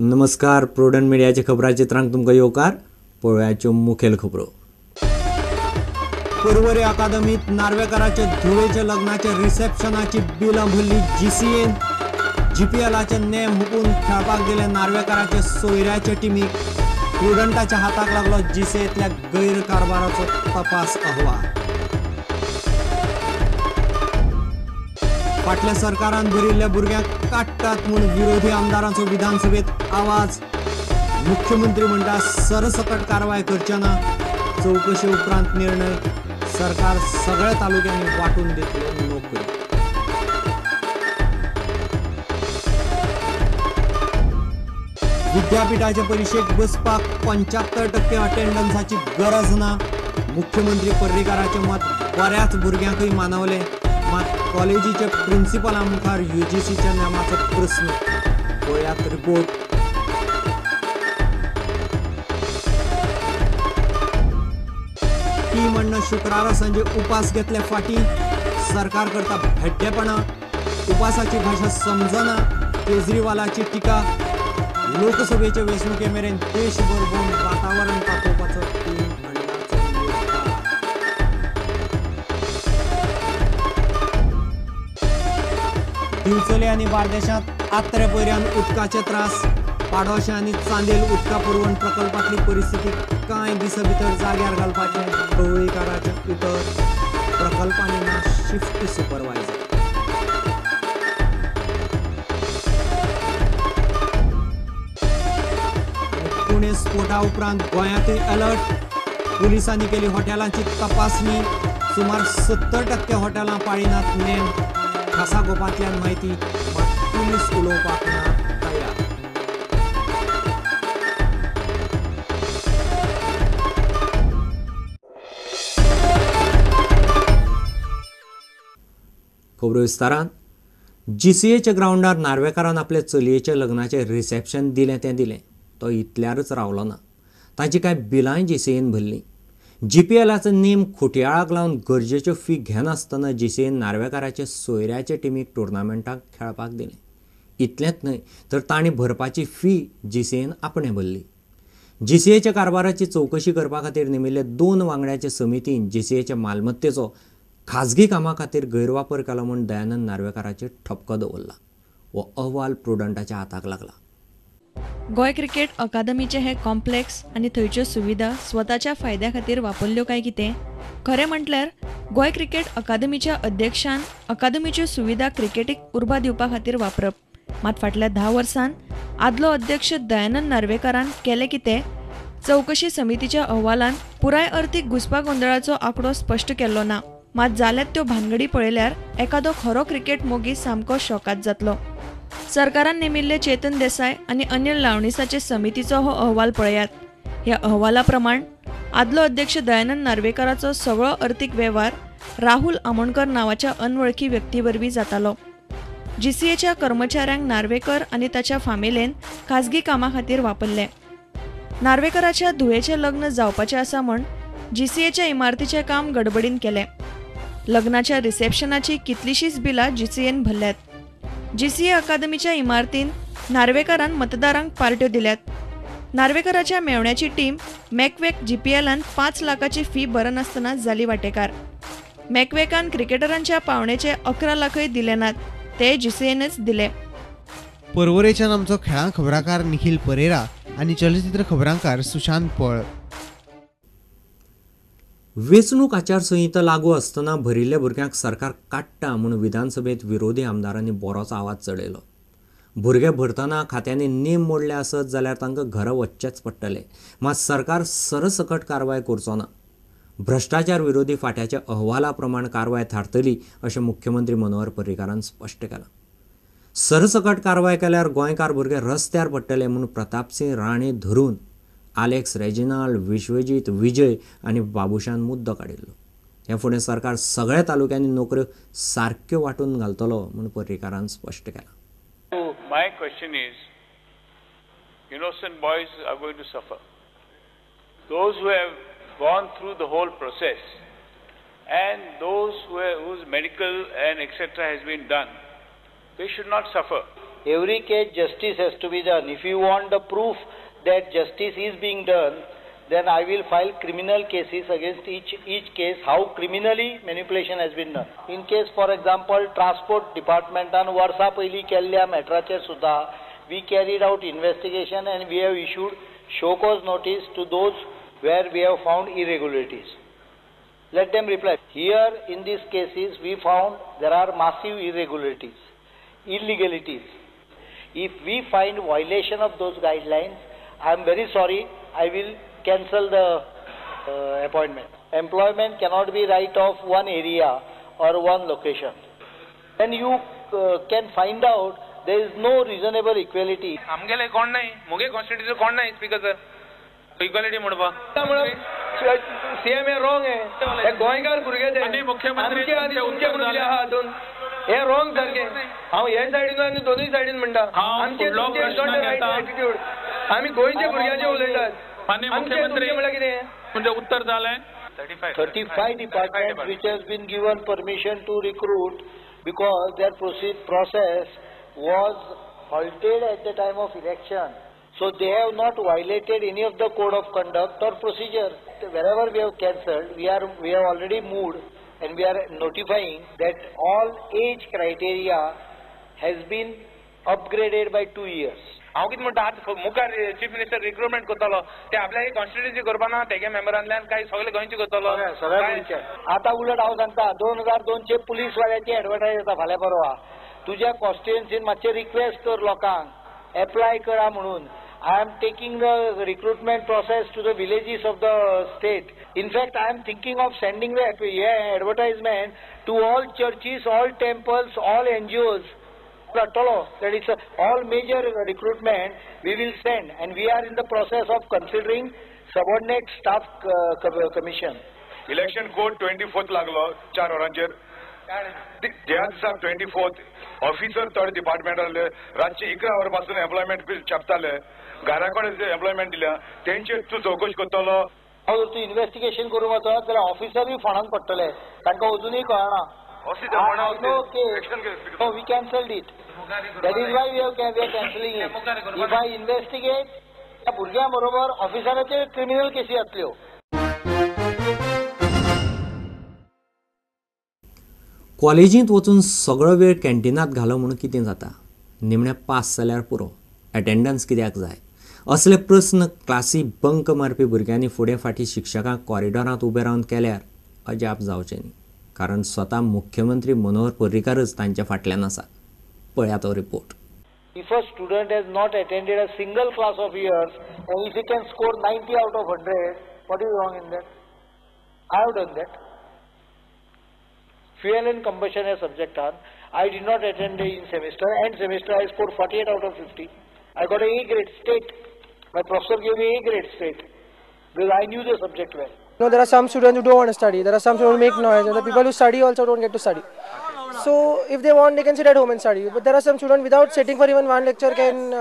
नमस्कार, प्रुडंट मिडियाच्या खबरां चित्रांक तुमकां येवकार. पळोवयाच्यो मुखेल खबरो. पर्वरी अकादमीत नार्वेकाराचे धुवेच्या लग्नाच्या रिसेप्शनाची बिलां भरली G.C.A. GPLचे नेम हुकून खेळपाक दिले नार्वेकाराचे सोयऱ्याचे टिमीक. प्रुडंटाच्या हाताक लागलो G.C.Aतल्या गैरकारभाराचो तपास अहवाल. फाटल्या सरकारान भरिल्ल्या भुरग्यांक काडटात म्हूण विरोधी आमदारांचो विधानसभेत आवाज. मुख्यमंत्री म्हणटा सरसकट कारवाय करचे ना. चौकशी उपरांत निर्णय. सरकार सगळ्या तालुक्यांनी वाटून दितले नोकरी. विद्यापीठाच्या परीक्षेक बसपाक 75% अटेंडन्साची गरज ना. मुख्यमंत्री पर्रीकाराचे मत बऱ्याच भुरग्यांकय मानवले. मात कॉलेजीचे प्रिन्सिपलां मुखार UGCच्या नेमाचो प्रस्न. पळयात रिपोर्ट. ती म्हणणं शुक्रारा सांजे उपास घेतले फाटी. सरकार करता भेड्डेपणा. उपासाची भाषा समजना. केजरीवालाची टिका. लोकसभेच्या वेंचणुके मेरेन देशभर भोंवन वातावरण तापोवपाचो दिवचले आनी बार्देशांत आत्रे पयऱ्यान उदकाचे त्रास. पाडोशें आनी चांदेल उदका पुरवण प्रकल्पांतली परिस्थिती कांय दिसां भितर जाग्यार घालपाचें ढवळीकाराचें उतर. प्रकल्पांनी ना शिफ्ट सुपरवायझर. पुणे स्फोटा उपरांत गोंयांतय अलर्ट. पुलिसांनी केली हॉटेलांची तपासणी. सुमार 70% हॉटेलां पाळिनात नेम. खासा गोपांतल्यान म्हायती. पुलीस उलोवपाक ना तयार. खबरो विस्तारान. G.C.Aच्या ग्राउंडार नार्वेकारान आपल्या चलयेच्या लग्नाचें रिसेप्शन दिलें तें दिलें. तो इतल्यारच रावलो ना. ताची कांय बिलांय G.C.Aन भरलीं. GPLाचो नेम खोट्याळाक लावन गरजेच्यो फी घेनासतना G.C.Aन नार्वेकाराचे सोयऱ्याचे टिमीक टुर्नामेंटाक खेळपाक दिलें. इतलेंच न्हय तर तांणी भरपाची फी G.C.Aन आपणें भरली. G.C.Aच्या कारभाराची चवकशी करपा खातीर नेमिल्ल्या 2 वांगड्याचे समितीन G.C.Aच्या मालमत्तेचो खाजगी कामां खातीर गैरवापर केलो म्हूण दयानंद नार्वेकाराचेर ठपको दवरला. हो अहवाल प्रुडंटाच्या हाताक लागला. गोय क्रिकेट अकादमीचे हे कॉम्प्लेक्स आणि थंयच्यो सुविधा स्वताच्या फायद्या खातीर वापरल्यो काय कितें? खरें म्हटल्यार गोय क्रिकेट अकादमीच्या अध्यक्षान अकादमीच्यो सुविधा क्रिकेटीक उर्बा दिवपा खातीर वापरप. मात फाटल्या 10 वर्सांत आदलो अध्यक्ष दयानंद नार्वेकारान केलें कितें? चवकशी समितीच्या अहवालान पुराय अर्थीक घुसपागोंदळाचो आंकडो स्पश्ट केल्लो ना. मात जाल्यात त्यो भानगडी पळयल्यार एखादो खरो क्रिकेट मोगी सामको शॉकात जातलो. सरकारान नेमिल्ले चेतन देसाय आनी अनिल लावणीसाचे समितीचो हो अहवाल पळयात. ह्या अहवाला प्रमाण आदलो अध्यक्ष दयानंद नार्वेकाराचो सगळो अर्थीक वेव्हार राहुल आमोणकर नांवाच्या अनवळखी व्यक्ती वरवीं जातालो. G.C.Aच्या कर्मचाऱ्यांक नार्वेकर आनी ताच्या फामिलेन खाजगी कामां खातीर वापरले. नार्वेकाराच्या धुवेचें लग्न जावपाचें आसा म्हूण G.C.Aच्या इमारतीचें काम गडबडीन केलें. लग्नाच्या रिसेप्शनाची कितलीशींच बिलां G.C.Aन भरल्यात. G.C.A अकादमीच्या इमारतीन नार्वेकारान मतदारांक पार्ट्यो दिल्यात. नार्वेकाराच्या मेवण्याची टीम मॅकवेक GPLान 5 लाखाची फी भरनासतना जाली वांटेकार. मॅकवेकान क्रिकेटरांच्या पावणेचे 11 लाखय दिले नात. ते G.C.Aनच दिले. पर्वरेच्यान आमचो खेळां खबराकार निखिल परेरा आनी चलचित्र खबरांकार सुशांत पळ. वेंचणूक आचारसंहिता लागू आसतना भरिल्ल्या भुरग्यांक सरकार काडटा म्हूण विधानसभेत विरोधी आमदारांनी बरोच आवाज चडयलो. भुरगे भरतना खात्यांनी नेम मोडले आसत जाल्यार तांकां घरा वचचेच पडटलें. मात सरकार सरसकट कारवाय करचो ना. भ्रश्टाचार विरोधी फाट्याच्या अहवाला प्रमाण कारवाय थारतली अशें मुख्यमंत्री मनोहर पर्रीकारान स्पश्ट केलां. सरसकट कारवाय केल्यार गोंयकार भुरगे रस्त्यार पडटले म्हूण प्रतापसिंह राणे धरून आलेक्स रेजिनाल्ड, विश्वजीत, विजय आनी बाबुशान मुद्दो काडिल्लो. हे फुडें सरकार सगळ्या तालुक्यांनी नोकऱ्यो सारक्यो वांटून घालतलो म्हूण पर्रीकारान स्पश्ट केलां. My question is, innocent boys are going to suffer. Those who have gone through the whole process and those whose medical and etc. has been done, they should not suffer. every case justice has to be done. If you want the proof that justice is being done, then I will file criminal cases against each case, how criminally manipulation has been done. In case, for example, transport department and वर्सा पयली केल्ल्या मॅटराचेर सुद्धा we carried out investigation and we have issued show cause notice to those where we have found irregularities. Let them reply. Here in these cases we found there are massive irregularities, illegalities. If we find violation of those guidelines, I am very sorry, I will cancel the appointment. Employment cannot be right of one area or one location. Then you can find out there is no reasonable equality. आमगेले कोण नाही मुगे constitution कोण नाही speaker sir equality म्हणपा CM हे wrong आहे गोंयकार भुरगे ते आणि मुख्यमंत्री आमचे भुरगे आहा हातून हे रॉंग सारखे हांव हे सायडीन आनी दोनूय सायडीन म्हणटा आमचे एटीट्यूड आमी गोंयचे भुरग्याचे उलयतात आणि मुख्यमंत्री म्हळ्यार कितें म्हणजे उत्तर जालें 35 departments which has been given permission to recruit because their process was halted at the time of election. So they have not violated any of the code of conduct or procedure. Wherever we have cancelled, we have already moved and we are notifying that all age criteria has been upgraded by 2 years. हांव कितें म्हणटा आज मुखार chief minister recruitment करतलो ते आपल्या constituency करपाना तेगे मेंबरांतल्यान काही सगळे गोंयचे करतलो आता उलट हांव सांगता 2002 चे पुलीस वाड्याची एडवर्टायज येता फाल्यां परवा तुझ्या कॉन्स्टिट्युएन्सीन मातशें रिक्वेस्ट कर लोकांक एप्लाय करा म्हणून I am taking the recruitment process to the villages of the state. In fact, I am thinking of sending the advertisement to all churches, all temples, all NGOs. That is all major recruitment we will send, and we are in the process of considering subordinate staff commission. Election code 24th लागलो 4 वरांचेर त्या दिसा 24th officer third department आसले रातचे 11 वरां पासून employment bill छापताले घरा कडेन एम्प्लॉयमेंट दिल्या तेंचेर तूं चौकशी करतलो जर तूं इन्व्हेस्टिगेशन करूंक वचत जाल्यार ऑफिसरूय फोंडान पडटले तांकां अजुनूय कळना we cancelled it. That is why we are cancelling it. If I investigate, त्या भुरग्यां बरोबर ऑफिसराचे क्रिमिनल केसी जातल्यो. कॉलेजींत वचून सगळो वेळ कॅन्टीनात घालो म्हणून कितें जाता निमणे पास जाल्यार पुरो एटेंडन्स कित्याक जाय असले प्रस्न क्लासी बंक मारपी भुरग्यांनी फुडें फाटीं शिक्षकांक कॉरिडॉरांत उबे रावन केल्यार अजाप जावचें न्ही कारण स्वता मुख्यमंत्री मनोहर पर्रीकारच तांच्या फाटल्यान आसा पळया तो report. If a student has not attended a single class of years and if he can score 90 out of 100, what is wrong in that? I have done that. Fuel and combustion as subject on. I did not attend in semester and semester I scored 48 out of 50. I got a A grade state. My professor gave me A grade state because I knew the subject well. No, there are some students who don't want to study. There are some students who make noise, and the people who study also don't get to study. So, if they want, they can sit at home and study. But there are some students without sitting for even one lecture can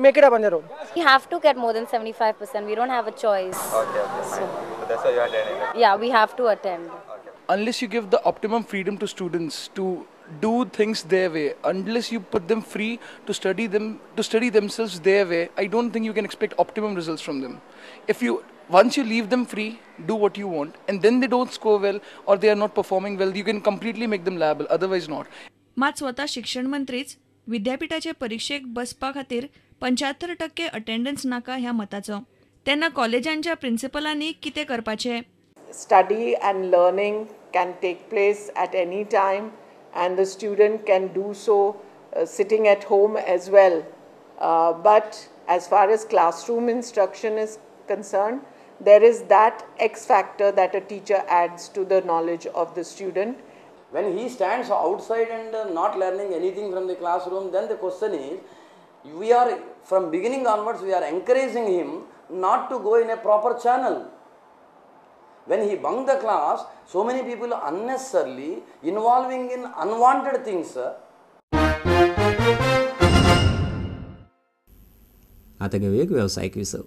make it up on their own. We have to get more than 75%. We don't have a choice. Okay. So that's why you are attending. Yeah, we have to attend. Unless you give the optimum freedom to students to do things their way, unless you put them free to study themselves their way, I don't think you can expect optimum results from them. Once you leave them free, do what you want, and then they don't score well or they are not performing well, you can completely make them liable, otherwise not. मात स्वता शिक्षण मंत्रीच विद्यापीठाचे परीक्षेक बसपा खातीर 75% attendance नाका ह्या मताचो तेन्ना कॉलेजांच्या प्रिन्सिपलांनी कितें करपाचें? Study and learning can take place at any time and the student can do so sitting at home as well. But as far as classroom instruction is concerned, there is that X factor that a teacher adds to the knowledge of the student. When he stands outside and not learning anything from the classroom, then the question is, we are from beginning onwards, we are encouraging him not to go in a proper channel. When he bunked the class, so many people unnecessarily involving in unwanted things. आता घेऊ एक व्यावसायिक विसव.